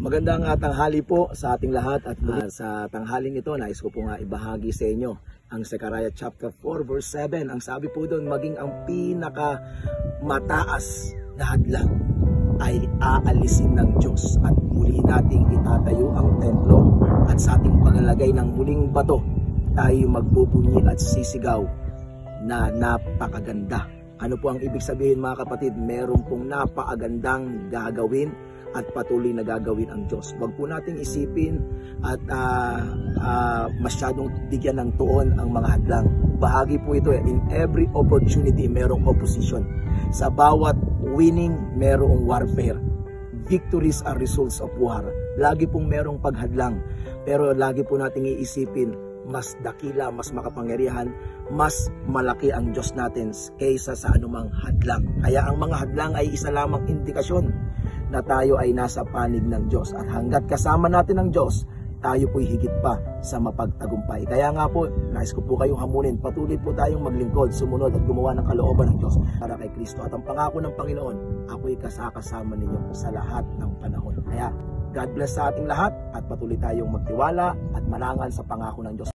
Magandang tanghali po sa ating lahat at sa tanghaling ito nais ko po nga ibahagi sa inyo ang Zechariah chapter 4 verse 7. Ang sabi po doon, maging ang pinaka mataas na hadlang ay aalisin ng Diyos at muli nating itatayo ang templo at sa ating paglalagay ng muling bato tayo magbubunyi at sisigaw na napakaganda. Ano po ang ibig sabihin mga kapatid? Meron pong napakagandang gagawin at patuloy na gagawin ang Diyos. Huwag po nating isipin at masyadong bigyan ng tuon ang mga hadlang. Bahagi po ito in every opportunity merong opposition. Sa bawat winning merong warfare. Victories are results of war. Lagi pong merong paghadlang. Pero lagi po nating iisipin, mas dakila, mas makapangyarihan, mas malaki ang Diyos natin kaysa sa anumang hadlang. Kaya ang mga hadlang ay isa lamang indikasyon na tayo ay nasa panig ng Diyos. At hanggat kasama natin ang Diyos, tayo po'y higit pa sa mapagtagumpay. Kaya nga po, nais ko po kayong hamunin, patuloy po tayong maglingkod, sumunod at gumawa ng kalooban ng Diyos para kay Kristo. At ang pangako ng Panginoon, ako'y kasakasama ninyo sa lahat ng panahon. Kaya God bless sa ating lahat at patuloy tayong magtiwala at manangan sa pangako ng Diyos.